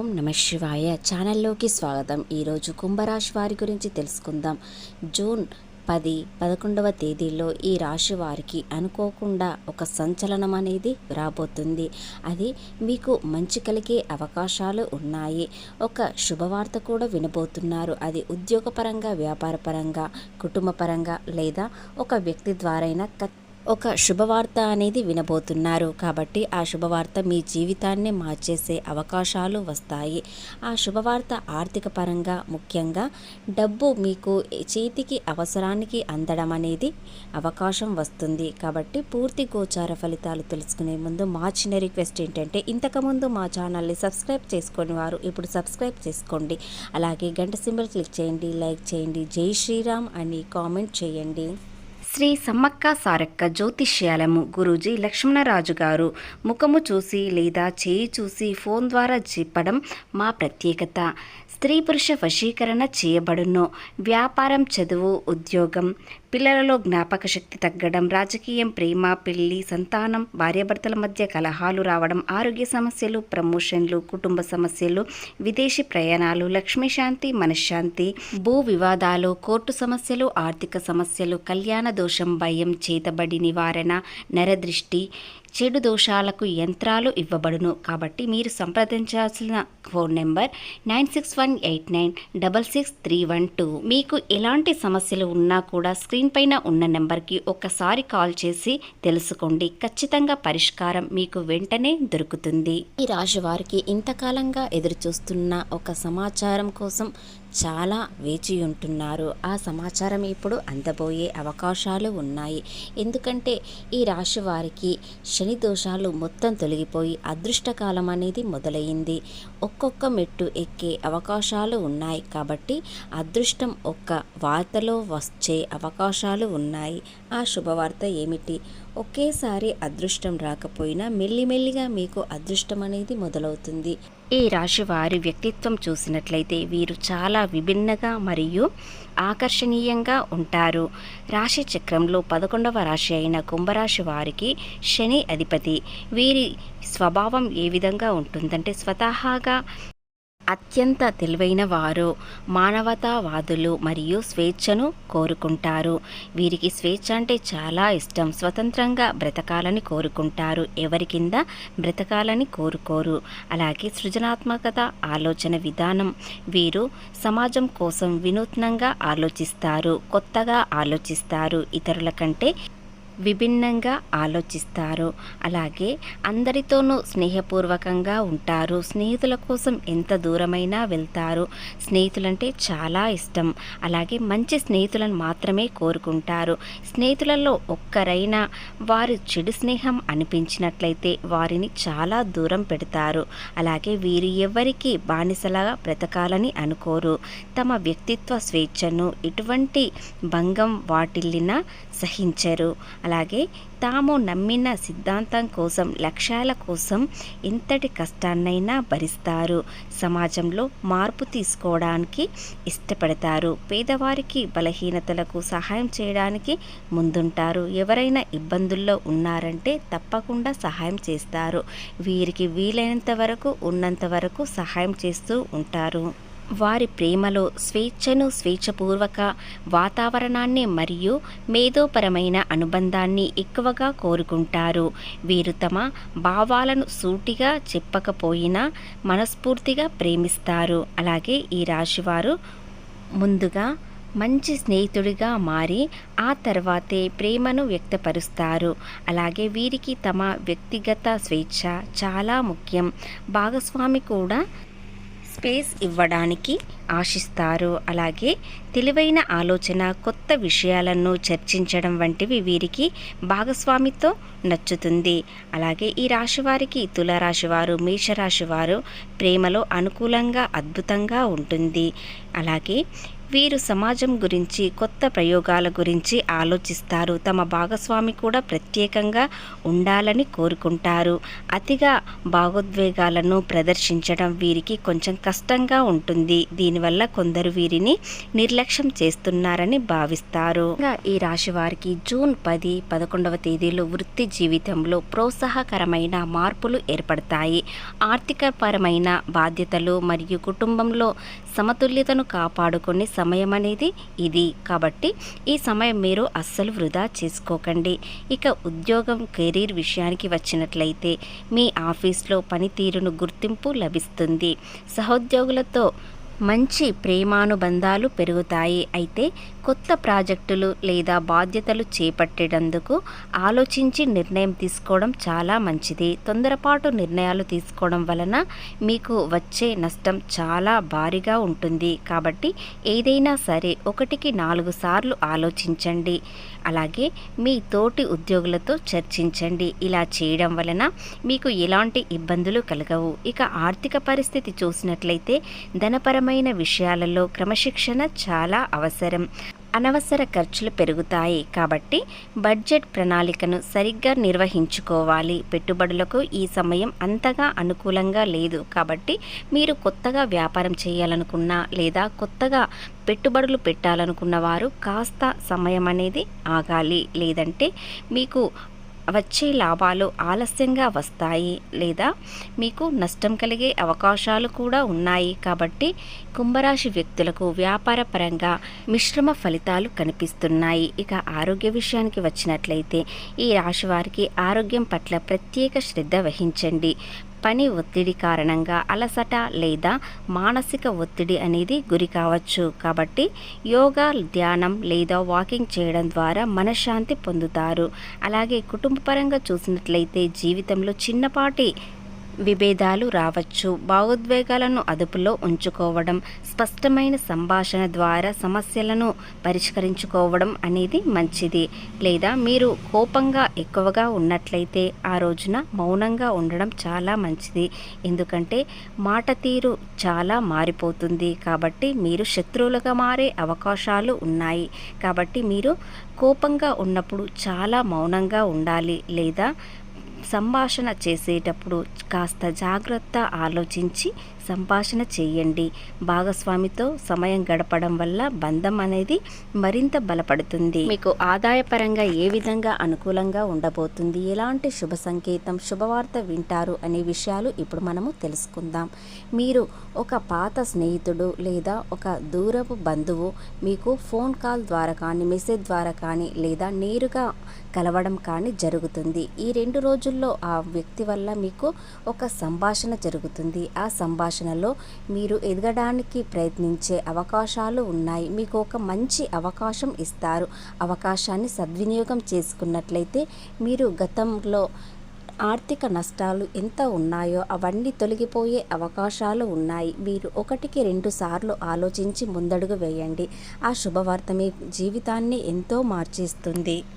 ఓం నమ శివాయ ఛానల్లోకి స్వాగతం. ఈరోజు కుంభరాశి వారి గురించి తెలుసుకుందాం. జూన్ 10, 11వ తేదీల్లో ఈ రాశి వారికి అనుకోకుండా ఒక సంచలనం అనేది రాబోతుంది. అది మీకు మంచి కలిగే అవకాశాలు ఉన్నాయి. ఒక శుభవార్త కూడా వినబోతున్నారు. అది ఉద్యోగపరంగా, వ్యాపారపరంగా, కుటుంబపరంగా లేదా ఒక వ్యక్తి ద్వారైనా ఒక శుభవార్త అనేది వినబోతున్నారు. కాబట్టి ఆ శుభవార్త మీ జీవితాన్ని మార్చేసే అవకాశాలు వస్తాయి. ఆ శుభవార్త ఆర్థిక పరంగా, ముఖ్యంగా డబ్బు మీకు చేతికి అవసరానికి అందడం అనేది అవకాశం వస్తుంది. కాబట్టి పూర్తి గోచార ఫలితాలు తెలుసుకునే ముందు మా చిన్న రిక్వెస్ట్ ఏంటంటే, ఇంతకుముందు మా ఛానల్ని సబ్స్క్రైబ్ చేసుకుని వారు ఇప్పుడు సబ్స్క్రైబ్ చేసుకోండి. అలాగే గంట సింబల్ క్లిక్ చేయండి, లైక్ చేయండి, జై శ్రీరామ్ అని కామెంట్ చేయండి. శ్రీ సమ్మక్క సారక్క జ్యోతిష్యాలము గురూజీ లక్ష్మణరాజు గారు ముఖము చూసి లేదా చేయి చూసి ఫోన్ ద్వారా చెప్పడం మా ప్రత్యేకత. స్త్రీ పురుష వశీకరణ చేయబడును. వ్యాపారం, చదువు, ఉద్యోగం, పిల్లలలో జ్ఞాపక శక్తి తగ్గడం, రాజకీయం, ప్రేమ, పెళ్లి, సంతానం, భార్యాభర్తల మధ్య కలహాలు రావడం, ఆరోగ్య సమస్యలు, ప్రమోషన్లు, కుటుంబ సమస్యలు, విదేశీ ప్రయాణాలు, లక్ష్మీశాంతి, మనశ్శాంతి, భూ వివాదాలు, కోర్టు సమస్యలు, ఆర్థిక సమస్యలు, కళ్యాణ దోషం, భయం, చేతబడి నివారణ, నరదృష్టి, చెడు దోషాలకు యంత్రాలు ఇవ్వబడును. కాబట్టి మీరు సంప్రదించాల్సిన ఫోన్ నెంబర్ 9618966312. మీకు ఎలాంటి సమస్యలు ఉన్నా కూడా స్క్రీన్ పైన ఉన్న నెంబర్కి ఒక్కసారి కాల్ చేసి తెలుసుకోండి. ఖచ్చితంగా పరిష్కారం మీకు వెంటనే దొరుకుతుంది. ఈ రాశి వారికి ఇంతకాలంగా ఎదురు చూస్తున్న ఒక సమాచారం కోసం చాలా వేచి ఉంటున్నారు. ఆ సమాచారం ఇప్పుడు అందబోయే అవకాశాలు ఉన్నాయి. ఎందుకంటే ఈ రాశి వారికి శని దోషాలు మొత్తం తొలగిపోయి అదృష్టకాలం అనేది మొదలైంది. ఒక్కొక్క మెట్టు ఎక్కే అవకాశాలు ఉన్నాయి. కాబట్టి అదృష్టం ఒక్క వార్తలో వచ్చే అవకాశాలు ఉన్నాయి. ఆ శుభవార్త ఏమిటి? ఒకేసారి అదృష్టం రాకపోయినా మెల్లిమెల్లిగా మీకు అదృష్టం అనేది మొదలవుతుంది. ఈ రాశి వారి వ్యక్తిత్వం చూసినట్లయితే వీరు చాలా విభిన్నగా మరియు ఆకర్షణీయంగా ఉంటారు. రాశి చక్రంలో 11వ రాశి అయిన కుంభరాశి వారికి శని అధిపతి. వీరి స్వభావం ఏ విధంగా ఉంటుందంటే, స్వతహాగా అత్యంత తెలివైన వారు, మానవతావాదులు మరియు స్వేచ్ఛను కోరుకుంటారు. వీరికి స్వేచ్ఛ అంటే చాలా ఇష్టం. స్వతంత్రంగా బ్రతకాలని కోరుకుంటారు. ఎవరి కింద బ్రతకాలని కోరుకోరు. అలాగే సృజనాత్మకత, ఆలోచన విధానం. వీరు సమాజం కోసం వినూత్నంగా ఆలోచిస్తారు, కొత్తగా ఆలోచిస్తారు, ఇతరుల కంటే విభిన్నంగా ఆలోచిస్తారు. అలాగే అందరితోనూ స్నేహపూర్వకంగా ఉంటారు. స్నేహితుల కోసం ఎంత దూరమైనా వెళ్తారు. స్నేహితులంటే చాలా ఇష్టం. అలాగే మంచి స్నేహితులను మాత్రమే కోరుకుంటారు. స్నేహితులలో ఒక్కరైనా వారు చెడు స్నేహం అనిపించినట్లయితే వారిని చాలా దూరం పెడతారు. అలాగే వీరు ఎవరికి బానిసలాగా బ్రతకాలని అనుకోరు. తమ వ్యక్తిత్వ స్వేచ్ఛను ఎటువంటి భంగం వాటిల్లినా సహించరు. అలాగే తాము నమ్మిన సిద్ధాంతం కోసం, లక్ష్యాల కోసం ఎంతటి కష్టాన్నైనా భరిస్తారు. సమాజంలో మార్పు తీసుకోవడానికి ఇష్టపడతారు. పేదవారికి, బలహీనతలకు సహాయం చేయడానికి ముందుంటారు. ఎవరైనా ఇబ్బందుల్లో ఉన్నారంటే తప్పకుండా సహాయం చేస్తారు. వీరికి వీలైనంత వరకు, ఉన్నంత వరకు సహాయం చేస్తూ ఉంటారు. వారి ప్రేమలో స్వేచ్ఛను, స్వేచ్ఛపూర్వక వాతావరణాన్ని మరియు మేధోపరమైన అనుబంధాన్ని ఎక్కువగా కోరుకుంటారు. వీరు తమ భావాలను సూటిగా చెప్పకపోయినా మనస్ఫూర్తిగా ప్రేమిస్తారు. అలాగే ఈ రాశివారు ముందుగా మంచి స్నేహితుడిగా మారి ఆ తర్వాతే ప్రేమను వ్యక్తపరుస్తారు. అలాగే వీరికి తమ వ్యక్తిగత స్వేచ్ఛ చాలా ముఖ్యం. భాగస్వామి కూడా స్పేస్ ఇవ్వడానికి ఆశిస్తారు. అలాగే తెలివైన ఆలోచన, కొత్త విషయాలను చర్చించడం వంటివి వీరికి భాగస్వామితో నచ్చుతుంది. అలాగే ఈ రాశివారికి తులారాశివారు, మేషరాశివారు ప్రేమలో అనుకూలంగా, అద్భుతంగా ఉంటుంది. అలాగే వీరు సమాజం గురించి, కొత్త ప్రయోగాల గురించి ఆలోచిస్తారు. తమ భాగస్వామి కూడా ప్రత్యేకంగా ఉండాలని కోరుకుంటారు. అతిగా భావోద్వేగాలను ప్రదర్శించడం వీరికి కొంచెం కష్టంగా ఉంటుంది. దీనివల్ల కొందరు వీరిని నిర్లక్ష్యం చేస్తున్నారని భావిస్తారు. ఈ రాశి వారికి జూన్ 10, 11వ తేదీలో వృత్తి జీవితంలో ప్రోత్సాహకరమైన మార్పులు ఏర్పడతాయి. ఆర్థికపరమైన బాధ్యతలు మరియు కుటుంబంలో సమతుల్యతను కాపాడుకునే సమయం అనేది ఇది. కాబట్టి ఈ సమయం మీరు అస్సలు వృధా చేసుకోకండి. ఇక ఉద్యోగం, కెరీర్ విషయానికి వచ్చినట్లయితే మీ ఆఫీస్లో పనితీరును గుర్తింపు లభిస్తుంది. సహోద్యోగులతో మంచి ప్రేమానుబంధాలు పెరుగుతాయి. అయితే కొత్త ప్రాజెక్టులు లేదా బాధ్యతలు చేపట్టేటందుకు ఆలోచించి నిర్ణయం తీసుకోవడం చాలా మంచిది. తొందరపాటు నిర్ణయాలు తీసుకోవడం వలన మీకు వచ్చే నష్టం చాలా భారీగా ఉంటుంది. కాబట్టి ఏదైనా సరే 1కి 4 సార్లు ఆలోచించండి. అలాగే మీ తోటి ఉద్యోగులతో చర్చించండి. ఇలా చేయడం వలన మీకు ఎలాంటి ఇబ్బందులు కలగవు. ఇక ఆర్థిక పరిస్థితి చూసినట్లయితే ధనపరమైన విషయాలలో క్రమశిక్షణ చాలా అవసరం. అనవసర ఖర్చులు పెరుగుతాయి. కాబట్టి బడ్జెట్ ప్రణాళికను సరిగ్గా నిర్వహించుకోవాలి. పెట్టుబడులకు ఈ సమయం అంతగా అనుకూలంగా లేదు. కాబట్టి మీరు కొత్తగా వ్యాపారం చేయాలనుకున్నా లేదా కొత్తగా పెట్టుబడులు పెట్టాలనుకున్న వారు కాస్త సమయం అనేది ఆగాలి. లేదంటే మీకు వచ్చే లాభాలు ఆలస్యంగా వస్తాయి లేదా మీకు నష్టం కలిగే అవకాశాలు కూడా ఉన్నాయి. కాబట్టి కుంభరాశి వ్యక్తులకు వ్యాపార పరంగా మిశ్రమ ఫలితాలు కనిపిస్తున్నాయి. ఇక ఆరోగ్య విషయానికి వచ్చినట్లయితే ఈ రాశి వారికి ఆరోగ్యం పట్ల ప్రత్యేక శ్రద్ధ వహించండి. పని ఒత్తిడి కారణంగా అలసట లేదా మానసిక ఒత్తిడి అనేది గురి కావచ్చు. కాబట్టి యోగా, ధ్యానం లేదా వాకింగ్ చేయడం ద్వారా మనశ్శాంతి పొందుతారు. అలాగే కుటుంబపరంగా చూసినట్లయితే జీవితంలో చిన్నపాటి విభేదాలు రావచ్చు. భావోద్వేగాలను అదుపులో ఉంచుకోవడం, స్పష్టమైన సంభాషణ ద్వారా సమస్యలను పరిష్కరించుకోవడం అనేది మంచిది. లేదా మీరు కోపంగా ఎక్కువగా ఉన్నట్లయితే ఆ రోజున మౌనంగా ఉండడం చాలా మంచిది. ఎందుకంటే మాట తీరు చాలా మారిపోతుంది. కాబట్టి మీరు శత్రువులుగా మారే అవకాశాలు ఉన్నాయి. కాబట్టి మీరు కోపంగా ఉన్నప్పుడు చాలా మౌనంగా ఉండాలి. లేదా సంభాషణ చేసేటప్పుడు కాస్త జాగ్రత్త ఆలోచించి సంభాషణ చేయండి. భాగస్వామితో సమయం గడపడం వల్ల బంధం అనేది మరింత బలపడుతుంది. మీకు ఆదాయపరంగా ఏ విధంగా అనుకూలంగా ఉండబోతుంది, ఎలాంటి శుభ సంకేతం, శుభవార్త వింటారు అనే విషయాలు ఇప్పుడు మనము తెలుసుకుందాం. మీరు ఒక పాత స్నేహితుడు లేదా ఒక దూరపు బంధువు మీకు ఫోన్ కాల్ ద్వారా కానీ, మెసేజ్ ద్వారా కానీ లేదా నేరుగా కలవడం కానీ జరుగుతుంది. ఈ 2 రోజుల్లో ఆ వ్యక్తి వల్ల మీకు ఒక సంభాషణ జరుగుతుంది. ఆ సంభాషణలో మీరు ఎదగడానికి ప్రయత్నించే అవకాశాలు ఉన్నాయి. మీకు ఒక మంచి అవకాశం ఇస్తారు. అవకాశాన్ని సద్వినియోగం చేసుకున్నట్లయితే మీరు గతంలో ఆర్థిక నష్టాలు ఎంత ఉన్నాయో అవన్నీ తొలగిపోయే అవకాశాలు ఉన్నాయి. మీరు 1కి 2 సార్లు ఆలోచించి ముందడుగు వేయండి. ఆ శుభవార్త మీ జీవితాన్ని ఎంతో మార్చేస్తుంది.